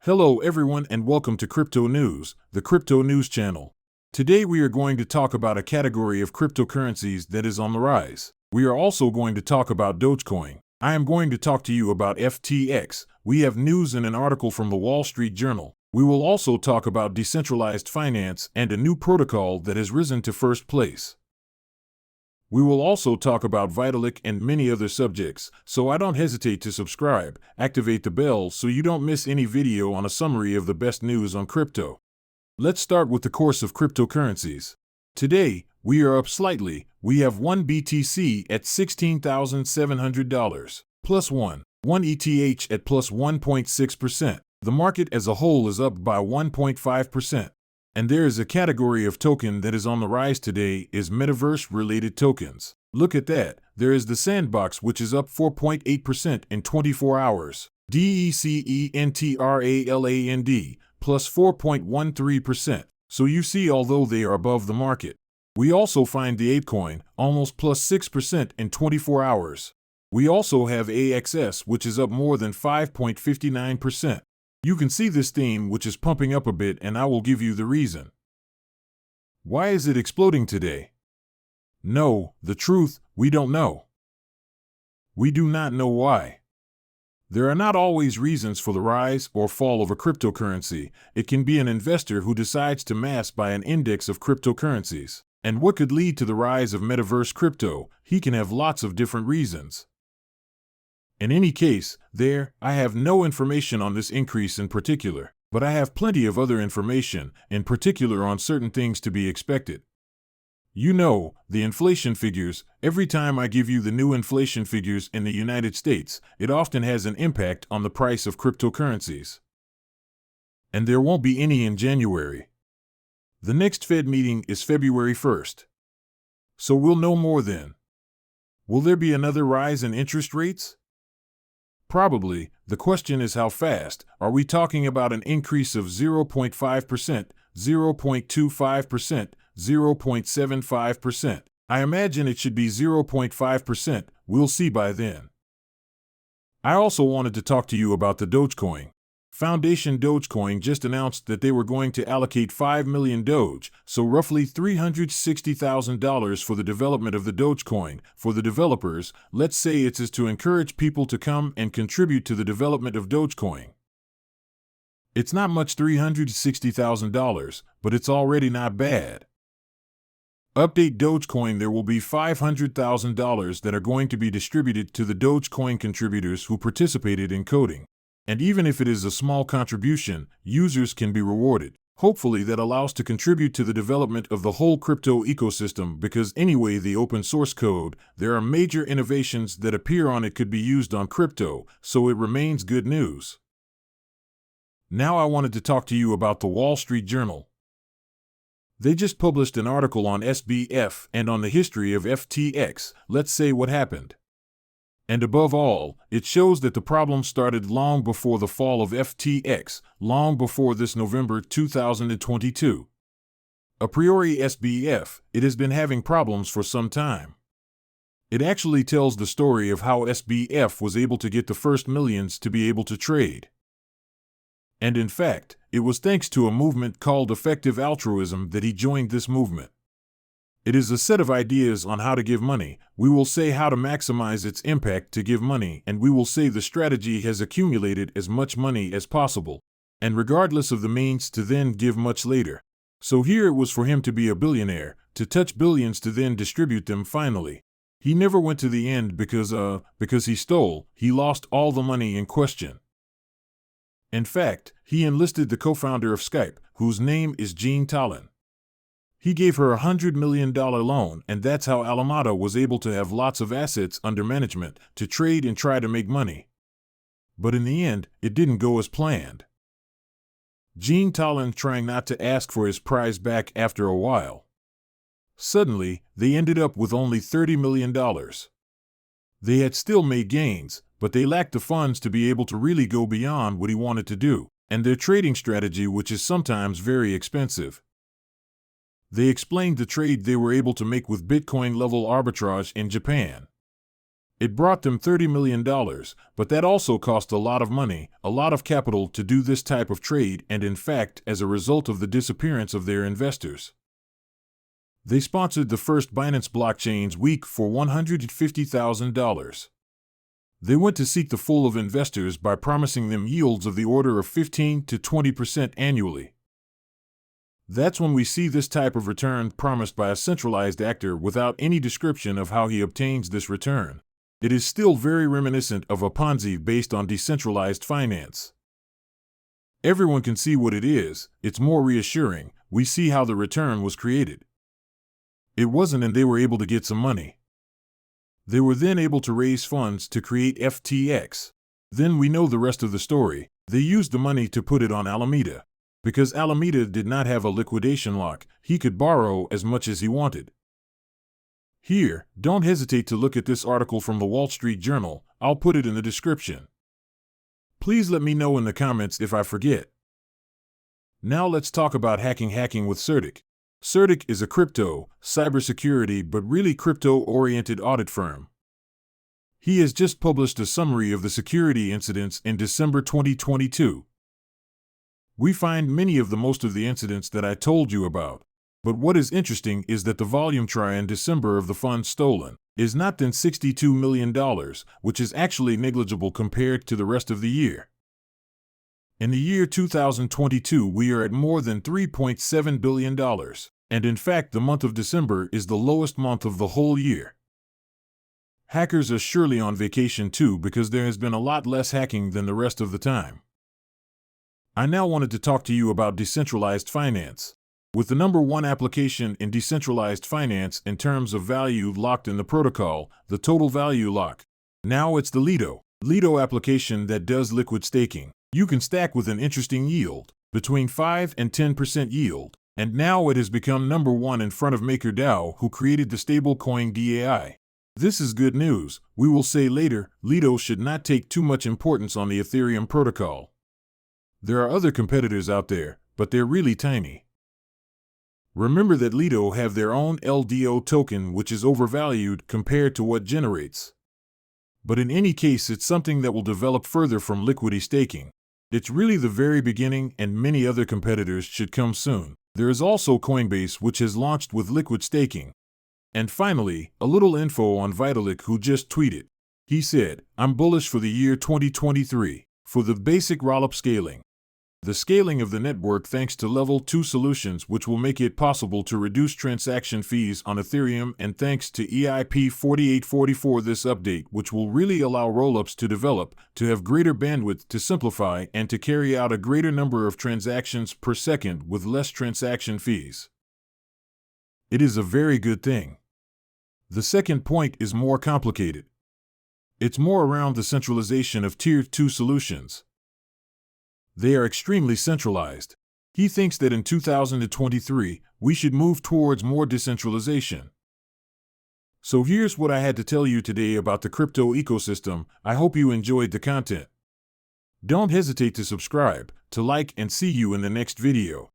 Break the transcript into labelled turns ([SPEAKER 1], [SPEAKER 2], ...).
[SPEAKER 1] Hello everyone and welcome to Crypto News, the crypto news channel. Today we are going to talk about a category of cryptocurrencies that is on the rise. We are also going to talk about Dogecoin. I am going to talk to you about FTX. We have news and an article from the Wall Street Journal. We will also talk about decentralized finance and a new protocol that has risen to first place. We will also talk about Vitalik and many other subjects, so I don't hesitate to subscribe, activate the bell so you don't miss any video on a summary of the best news on crypto. Let's start with the course of cryptocurrencies. Today, we are up slightly. We have 1 BTC at $16,700, plus 1 ETH at plus 1.6%. The market as a whole is up by 1.5%. And there is a category of token that is on the rise today is metaverse-related tokens. Look at that. There is the Sandbox, which is up 4.8% in 24 hours. DECENTRALAND plus 4.13%. So you see, although they are above the market. We also find the ApeCoin, almost plus 6% in 24 hours. We also have AXS, which is up more than 5.59%. You can see this theme which is pumping up a bit, and I will give you the reason. Why is it exploding today? No, the truth, we don't know. We do not know why. There are not always reasons for the rise or fall of a cryptocurrency. It can be an investor who decides to mass buy an index of cryptocurrencies. And what could lead to the rise of metaverse crypto? He can have lots of different reasons. In any case, I have no information on this increase in particular, but I have plenty of other information, in particular on certain things to be expected. You know, the inflation figures. Every time I give you the new inflation figures in the United States, it often has an impact on the price of cryptocurrencies. And there won't be any in January. The next Fed meeting is February 1st. So we'll know more then. Will there be another rise in interest rates? Probably. The question is how fast. Are we talking about an increase of 0.5%, 0.25%, 0.75%? I imagine it should be 0.5%. We'll see by then. I also wanted to talk to you about the Dogecoin. Foundation Dogecoin just announced that they were going to allocate 5 million Doge, so roughly $360,000 for the development of the Dogecoin. For the developers, let's say it is to encourage people to come and contribute to the development of Dogecoin. It's not much, $360,000, but it's already not bad. Update Dogecoin. There will be $500,000 that are going to be distributed to the Dogecoin contributors who participated in coding. And even if it is a small contribution, users can be rewarded. Hopefully that allows to contribute to the development of the whole crypto ecosystem, because anyway, the open source code, there are major innovations that appear on it could be used on crypto, so it remains good news. Now I wanted to talk to you about the Wall Street Journal. They just published an article on SBF and on the history of FTX. Let's say what happened. And above all, it shows that the problem started long before the fall of FTX, long before this November 2022. A priori SBF, it has been having problems for some time. It actually tells the story of how SBF was able to get the first millions to be able to trade. And in fact, it was thanks to a movement called effective altruism that he joined this movement. It is a set of ideas on how to give money. We will say how to maximize its impact to give money, and we will say the strategy has accumulated as much money as possible, and regardless of the means to then give much later. So here it was for him to be a billionaire, to touch billions to then distribute them finally. He never went to the end because he stole. He lost all the money in question. In fact, he enlisted the co-founder of Skype, whose name is Tallinn. He gave her $100 million loan, and that's how Alameda was able to have lots of assets under management to trade and try to make money. But in the end, it didn't go as planned. Tallinn trying not to ask for his prize back after a while. Suddenly, they ended up with only $30 million. They had still made gains, but they lacked the funds to be able to really go beyond what he wanted to do, and their trading strategy, which is sometimes very expensive. They explained the trade they were able to make with Bitcoin level arbitrage in Japan. It brought them $30 million, but that also cost a lot of money, a lot of capital to do this type of trade, and in fact, as a result of the disappearance of their investors. They sponsored the first Binance Blockchain's week for $150,000. They went to seek the full of investors by promising them yields of the order of 15 to 20% annually. That's when we see this type of return promised by a centralized actor without any description of how he obtains this return. It is still very reminiscent of a Ponzi based on decentralized finance. Everyone can see what it is. It's more reassuring. We see how the return was created. It wasn't and they were able to get some money. They were then able to raise funds to create FTX. Then we know the rest of the story. They used the money to put it on Alameda. Because Alameda did not have a liquidation lock, he could borrow as much as he wanted. Here, don't hesitate to look at this article from the Wall Street Journal. I'll put it in the description. Please let me know in the comments if I forget. Now let's talk about hacking with Certic. Certic is a crypto, cybersecurity, but really crypto-oriented audit firm. He has just published a summary of the security incidents in December 2022. We find many of most of the incidents that I told you about. But what is interesting is that the volume in December of the funds stolen is not than $62 million, which is actually negligible compared to the rest of the year. In the year 2022, we are at more than $3.7 billion, and in fact, the month of December is the lowest month of the whole year. Hackers are surely on vacation too because there has been a lot less hacking than the rest of the time. I now wanted to talk to you about decentralized finance. With the #1 application in decentralized finance in terms of value locked in the protocol, the total value lock. Now it's the Lido application that does liquid staking. You can stack with an interesting yield, between 5 and 10% yield, and now it has become #1 in front of MakerDAO, who created the stablecoin DAI. This is good news. We will say later, Lido should not take too much importance on the Ethereum protocol. There are other competitors out there, but they're really tiny. Remember that Lido have their own LDO token, which is overvalued compared to what generates. But in any case, it's something that will develop further from liquidity staking. It's really the very beginning, and many other competitors should come soon. There is also Coinbase, which has launched with liquid staking. And finally, a little info on Vitalik, who just tweeted. He said, "I'm bullish for the year 2023, for the basic rollup scaling. The scaling of the network thanks to Level 2 solutions, which will make it possible to reduce transaction fees on Ethereum, and thanks to EIP 4844 this update, which will really allow rollups to develop, to have greater bandwidth to simplify, and to carry out a greater number of transactions per second with less transaction fees. It is a very good thing. The second point is more complicated. It's more around the centralization of Tier 2 solutions. They are extremely centralized. He thinks that in 2023, we should move towards more decentralization. So here's what I had to tell you today about the crypto ecosystem. I hope you enjoyed the content. Don't hesitate to subscribe, to like, and see you in the next video.